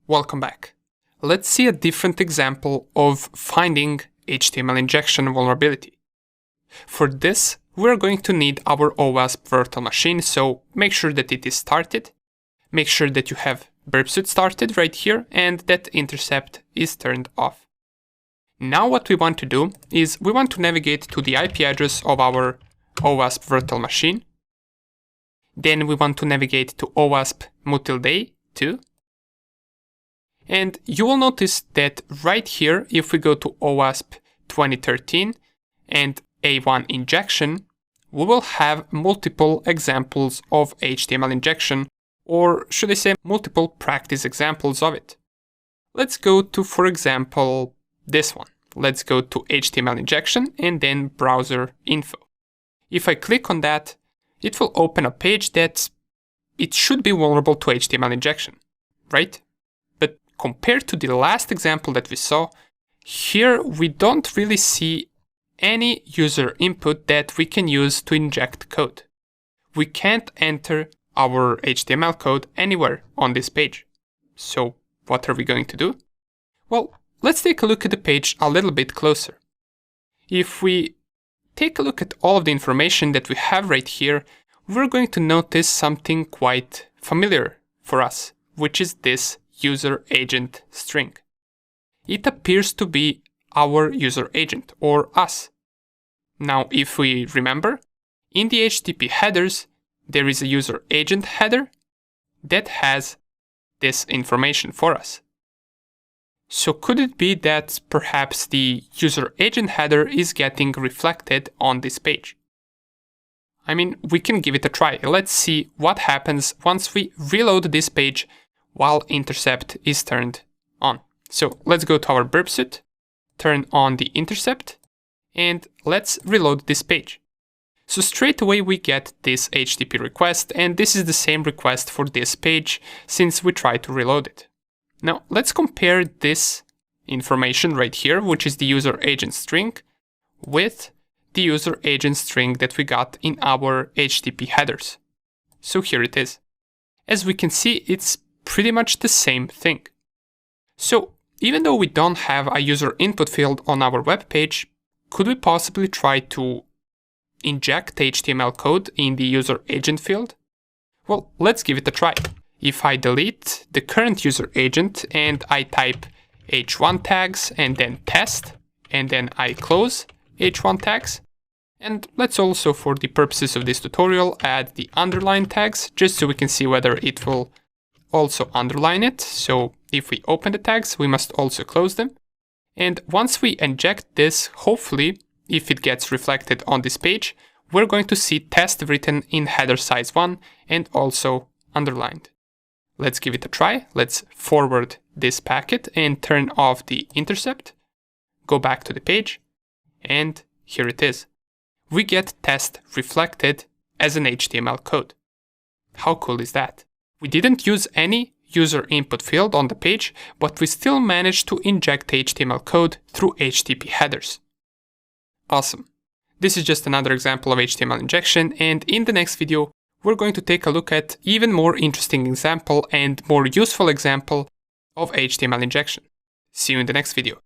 Welcome back. Let's see a different example of finding HTML injection vulnerability. For this, we're going to need our OWASP virtual machine, so make sure that it is started. Make sure that you have burp suite started right here and that intercept is turned off. Now what we want to do is we want to navigate to the IP address of our OWASP virtual machine. Then we want to navigate to OWASP mutilday 2. And you will notice that right here, if we go to OWASP 2013 and A1 injection, we will have multiple examples of HTML injection, or should I say multiple practice examples of it. Let's go to, for example, this one. Let's go to HTML injection and then browser info. If I click on that, it will open a page that it should be vulnerable to HTML injection, right? But compared to the last example that we saw, here we don't really see any user input that we can use to inject code. We can't enter our HTML code anywhere on this page. So what are we going to do? Well, let's take a look at the page a little bit closer. If we take a look at all of the information that we have right here, we're going to notice something quite familiar for us, which is this user agent string. It appears to be our user agent, or us. Now, if we remember, in the HTTP headers, there is a user agent header that has this information for us. So could it be that perhaps the user agent header is getting reflected on this page? I mean, we can give it a try. Let's see what happens once we reload this page while intercept is turned on. So let's go to our burp suite, turn on the intercept, and let's reload this page. So straight away we get this HTTP request, and this is the same request for this page since we tried to reload it. Now let's compare this information right here, which is the user agent string, with the user agent string that we got in our HTTP headers. So here it is. As we can see, it's pretty much the same thing. So even though we don't have a user input field on our web page, could we possibly try to inject HTML code in the user agent field? Well, let's give it a try. If I delete the current user agent and I type h1 tags and then test, and then I close h1 tags, and let's also, for the purposes of this tutorial, add the underline tags just so we can see whether it will also underline it. So if we open the tags, we must also close them. And once we inject this, hopefully, if it gets reflected on this page, we're going to see test written in header size 1 and also underlined. Let's give it a try. Let's forward this packet and turn off the intercept. Go back to the page, and here it is. We get test reflected as an HTML code. How cool is that? We didn't use any user input field on the page, but we still managed to inject HTML code through HTTP headers. Awesome. This is just another example of HTML injection, and in the next video, we're going to take a look at even more interesting example and more useful example of HTML injection. See you in the next video.